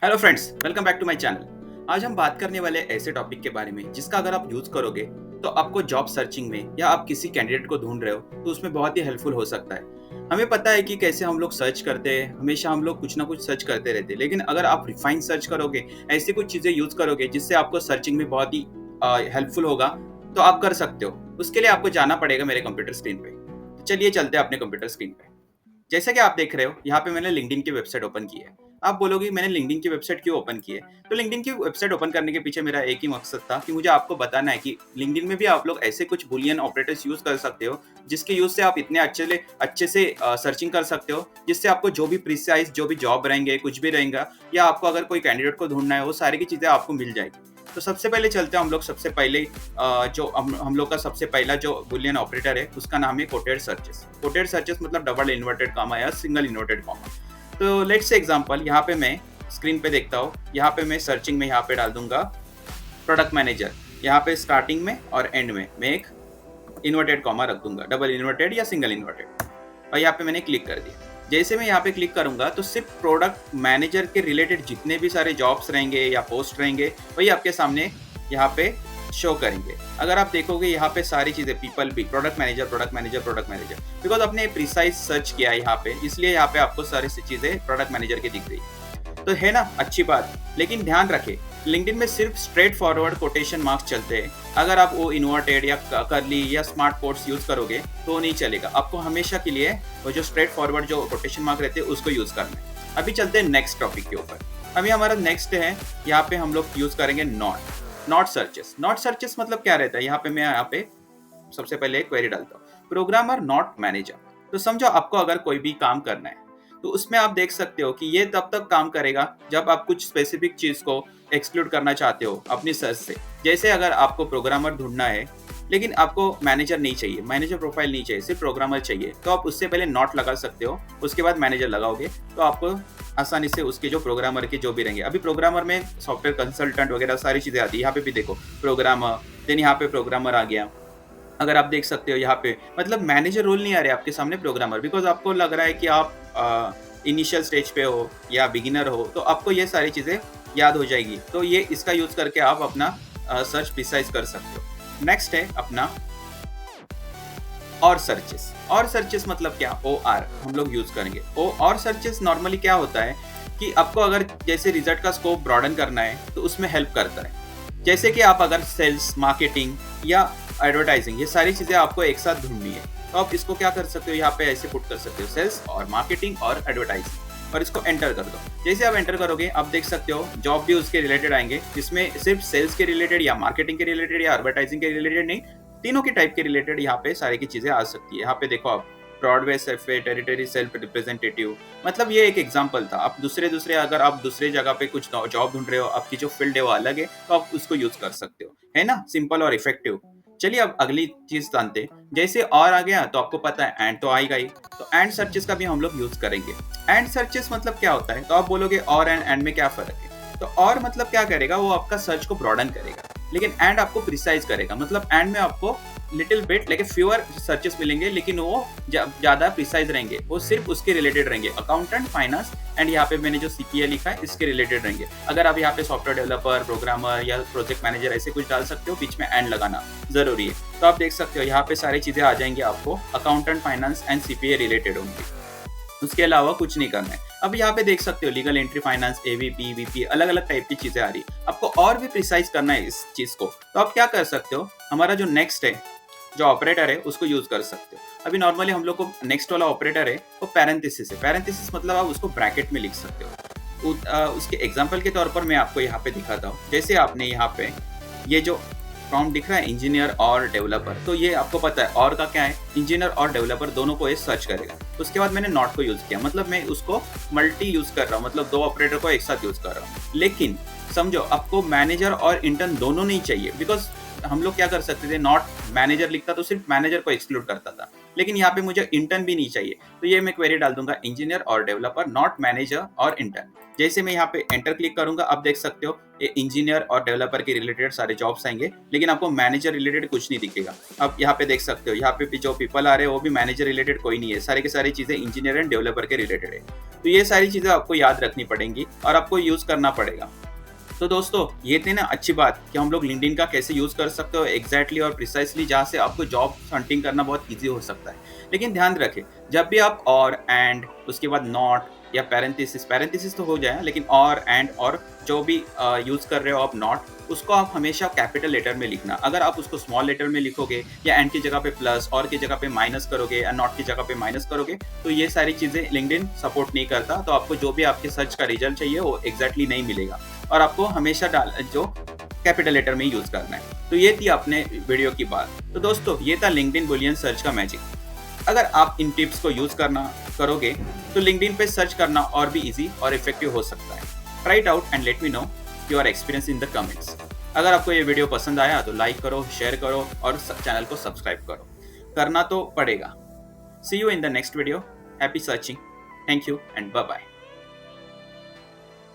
Hello friends, welcome back to my channel. आज हम बात करने वाले ऐसे टॉपिक के बारे में जिसका अगर आप यूज करोगे तो आपको जॉब सर्चिंग में या आप किसी कैंडिडेट को ढूंढ रहे हो तो उसमें बहुत ही हेल्पफुल हो सकता है। हमें पता है कि कैसे हम लोग सर्च करते हैं, हमेशा हम लोग कुछ ना कुछ सर्च करते रहते हैं, लेकिन अगर आप रिफाइन सर्च करोगे, ऐसी कुछ चीजें यूज करोगे जिससे आपको सर्चिंग में बहुत ही हेल्पफुल होगा, तो आप कर सकते हो। उसके लिए आपको जाना पड़ेगा मेरे कंप्यूटर स्क्रीन पे। तो चलिए चलते हैं अपने कंप्यूटर स्क्रीन पे। जैसा कि आप देख रहे हो, यहाँ पे मैंने लिंक्डइन की वेबसाइट ओपन की है। आप बोलोगे मैंने लिंक्डइन की वेबसाइट क्यों ओपन की है? तो लिंक्डइन की वेबसाइट ओपन करने के पीछे मेरा एक ही मकसद था कि मुझे आपको बताना है कि लिंक्डइन में भी आप लोग ऐसे कुछ बुलियन ऑपरेटर्स यूज कर सकते हो जिसके यूज से आप इतने अच्छे से सर्चिंग कर सकते हो, जिससे आपको जो भी प्रिसाइज जो भी जॉब रहेंगे, कुछ भी रहेगा, या आपको अगर कोई कैंडिडेट को ढूंढना है, वो सारी की चीजें आपको मिल जाएगी। तो सबसे पहले चलते हैं हम लोग। सबसे पहले जो हम लोग का सबसे पहला जो बुलियन ऑपरेटर है उसका नाम है कोटेड सर्चेस। कोटेड सर्चेस मतलब डबल इन्वर्टेड कॉमा या सिंगल इन्वर्टेड कॉमा। तो लेट्स से एग्जांपल, यहाँ पे मैं स्क्रीन पे देखता हूँ, यहाँ पे मैं सर्चिंग में यहाँ पे डाल दूंगा प्रोडक्ट मैनेजर। यहाँ पे स्टार्टिंग में और एंड में मैं एक इन्वर्टेड कॉमा रख दूंगा, डबल इन्वर्टेड या सिंगल इन्वर्टेड, और यहाँ पे मैंने क्लिक कर दिया। जैसे मैं यहाँ पे क्लिक करूंगा तो सिर्फ प्रोडक्ट मैनेजर के रिलेटेड जितने भी सारे जॉब्स रहेंगे या पोस्ट रहेंगे वही आपके सामने यहाँ पे शो करेंगे। अगर आप देखोगे यहाँ पे सारी चीजें पीपल भी product manager product manager product manager, because आपने प्रिसाइज सर्च किया यहाँ पे, इसलिए यहाँ पे आपको सारी चीजें प्रोडक्ट मैनेजर की दिख रही है। तो है ना अच्छी बात, लेकिन ध्यान रखें लिंक्डइन में सिर्फ स्ट्रेट फॉरवर्ड कोटेशन मार्क्स चलते हैं। अगर आप वो इन्वर्टेड या करली या स्मार्ट कोट्स यूज करोगे तो नहीं चलेगा। आपको हमेशा के लिए वो जो स्ट्रेट फॉरवर्ड जो कोटेशन मार्क रहते हैं उसको यूज करना है। अभी चलते हैं नेक्स्ट टॉपिक के ऊपर। अभी हमारा नेक्स्ट है, यहाँ पे हम लोग यूज करेंगे नॉट सर्चेस। नॉट सर्चेस मतलब क्या रहता है? यहाँ पे मैं यहाँ पे सबसे पहले एक क्वेरी डालता हूँ, प्रोग्रामर नॉट मैनेजर। तो समझो आपको अगर कोई भी काम करना है तो उसमें आप देख सकते हो कि ये तब तक काम करेगा जब आप कुछ स्पेसिफिक चीज को एक्सक्लूड करना चाहते हो अपनी सर्च से। जैसे अगर आपको प्रोग्रामर ढूंढना है लेकिन आपको मैनेजर नहीं चाहिए, मैनेजर प्रोफाइल नहीं चाहिए, सिर्फ प्रोग्रामर चाहिए, तो आप उससे पहले नॉट लगा सकते हो, उसके बाद मैनेजर लगाओगे तो आपको आसानी से उसके जो प्रोग्रामर के जो भी रहेंगे। अभी प्रोग्रामर में सॉफ्टवेयर कंसल्टेंट वगैरह सारी चीजें आती है। यहाँ पे भी देखो प्रोग्रामर, देन यहाँ पे प्रोग्रामर आ गया। अगर आप देख सकते हो यहाँ पे मतलब मैनेजर रोल नहीं आ रहे आपके सामने, प्रोग्रामर, बिकॉज आपको लग रहा है कि आप इनिशियल स्टेज पे हो या बिगिनर हो, तो आपको ये सारी चीज़ें याद हो जाएगी। तो ये इसका यूज़ करके आप अपना सर्च प्रिसाइज कर सकते हो। नेक्स्ट है अपना और सर्चेस। और सर्चेस मतलब क्या? OR हम लोग यूज़ करेंगे। और सर्चेस नॉर्मली क्या होता है कि आपको अगर जैसे रिजल्ट का स्कोप ब्रॉडन करना है तो उसमें हेल्प करता है। जैसे कि आप अगर सेल्स, मार्केटिंग या एडवर्टाइजिंग, ये सारी चीज़ें आपको एक साथ ढूंढनी है, तो आप इसको क्या कर सकते हो, यहाँ पे ऐसे पुट कर सकते हो, सेल्स और मार्केटिंग और एडवर्टाइजिंग, और इसको एंटर कर दो। जैसे आप एंटर करोगे आप देख सकते हो जॉब भी उसके रिलेटेड आएंगे, जिसमें सिर्फ सेल्स के रिलेटेड या मार्केटिंग के रिलेटेड या एडवर्टाइजिंग के रिलेटेड नहीं, तीनों के टाइप के रिलेटेड यहाँ पे सारी की चीज़ें आ सकती है। यहाँ पे देखो आप Broadway FA, territory self representative, मतलब ये एक एग्जांपल था। आप दूसरे अगर आप दूसरे जगह पे कुछ जॉब ढूंढ रहे हो, आपकी जो फील्ड है वो अलग है, तो आप उसको यूज कर सकते हो, है ना, सिंपल और इफेक्टिव। चलिए अब अगली चीज जानते हैं। जैसे और आ गया तो आपको पता है एंड तो आएगा ही, तो एंड सर्चेस का भी हम लोग यूज करेंगे। एंड सर्चेस मतलब क्या होता है? तो आप बोलोगे और एंड में क्या फर्क है? तो और मतलब क्या करेगा, वो आपका सर्च को ब्रॉडन करेगा, लेकिन एंड आपको प्रिसाइज करेगा। मतलब एंड में आपको लिटिल बिट लेकिन फ्यूअर सर्चेस मिलेंगे, लेकिन वो ज्यादा प्रिसाइज रहेंगे, वो सिर्फ उसके रिलेटेड रहेंगे। अकाउंटेंट, फाइनेंस एंड यहाँ पे मैंने जो CPA लिखा है इसके रिलेटेड रहेंगे। अगर आप यहाँ पे सॉफ्टवेयर डेवलपर, प्रोग्रामर या प्रोजेक्ट मैनेजर ऐसे कुछ डाल सकते हो, बीच में एंड लगाना जरूरी है। तो आप देख सकते हो यहाँ पे सारी चीजें आ जाएंगी, आपको accountant, finance and CPA related होंगी, उसके अलावा कुछ नहीं करना है। अब यहाँ पे देख सकते हो legal entry, finance, AVP, VP, अलग अलग टाइप की चीजें आ रही। आपको और भी प्रिसाइज करना है इस चीज को, तो आप क्या कर सकते हो, हमारा जो नेक्स्ट है जो ऑपरेटर है उसको यूज कर सकते हो। अभी नॉर्मली हम लोग को नेक्स्ट वाला ऑपरेटर है वो पैरेंथेसिस है। पैरेंथेसिस मतलब आप उसको ब्रैकेट में लिख सकते हो। उसके एग्जांपल के तौर पर मैं आपको यहाँ पे दिखाता हूँ। जैसे आपने यहाँ पे ये जो प्रॉम्प्ट दिख रहा है इंजीनियर और डेवलपर, तो ये आपको पता है और का क्या है, इंजीनियर और डेवलपर दोनों को ये सर्च करेगा। उसके बाद मैंने नॉट को यूज किया, मतलब मैं उसको मल्टी यूज कर रहा हूँ, मतलब दो ऑपरेटर को एक साथ यूज कर रहा हूँ। लेकिन समझो आपको मैनेजर और इंटर्न दोनों नहीं चाहिए, बिकॉज हम लोग क्या कर सकते थे, नॉट मैनेजर लिखता तो सिर्फ मैनेजर को एक्सक्लूड करता था, लेकिन यहाँ पे मुझे इंटर्न भी नहीं चाहिए, तो ये मैं क्वेरी डाल दूंगा इंजीनियर और डेवलपर, नॉट मैनेजर और इंटर्न। जैसे मैं यहाँ पे एंटर क्लिक करूंगा, आप देख सकते हो ये इंजीनियर और डेवलपर के रिलेटेड सारे जॉब्स आएंगे, लेकिन आपको मैनेजर रिलेटेड कुछ नहीं दिखेगा। आप यहाँ पे देख सकते हो, यहाँ पे जो पीपल आ रहे हैं वो भी मैनेजर रिलेटेड कोई नहीं है, सारी की सारी चीजें इंजीनियर एंड डेवलपर के रिलेटेड है। तो ये सारी चीजें आपको याद रखनी पड़ेंगी और आपको यूज करना पड़ेगा। तो दोस्तों ये थी ना अच्छी बात कि हम लोग लिंक्डइन का कैसे यूज कर सकते हो एग्जैक्टली और प्रिसाइसली, जहाँ से आपको जॉब हंटिंग करना बहुत इजी हो सकता है। लेकिन ध्यान रखें, जब भी आप और एंड उसके बाद नॉट या पैरेंथेसिस तो हो जाए, लेकिन और एंड और जो भी यूज कर रहे हो आप नॉट, उसको आप हमेशा कैपिटल लेटर में लिखना। अगर आप उसको स्मॉल लेटर में लिखोगे या एंड की जगह पे प्लस, और की जगह पे माइनस करोगे या नॉट की जगह पे माइनस करोगे, तो ये सारी चीजें लिंक्डइन सपोर्ट नहीं करता। तो आपको जो भी आपके सर्च का रिजल्ट चाहिए वो एग्जैक्टली नहीं मिलेगा, और आपको हमेशा जो कैपिटल लेटर में यूज करना है। तो ये थी अपने वीडियो की बात। तो दोस्तों ये था लिंक्डइन बुलियन सर्च का मैजिक। अगर आप इन टिप्स को यूज करना करोगे तो लिंक्डइन पे सर्च करना और भी इजी और इफेक्टिव हो सकता है। Try it out and let me know your experience in the comments. अगर आपको ये वीडियो पसंद आया तो लाइक करो, शेयर करो और चैनल को सब्सक्राइब करो, करना तो पड़ेगा। See you in the next video. Happy searching. Thank you and bye bye.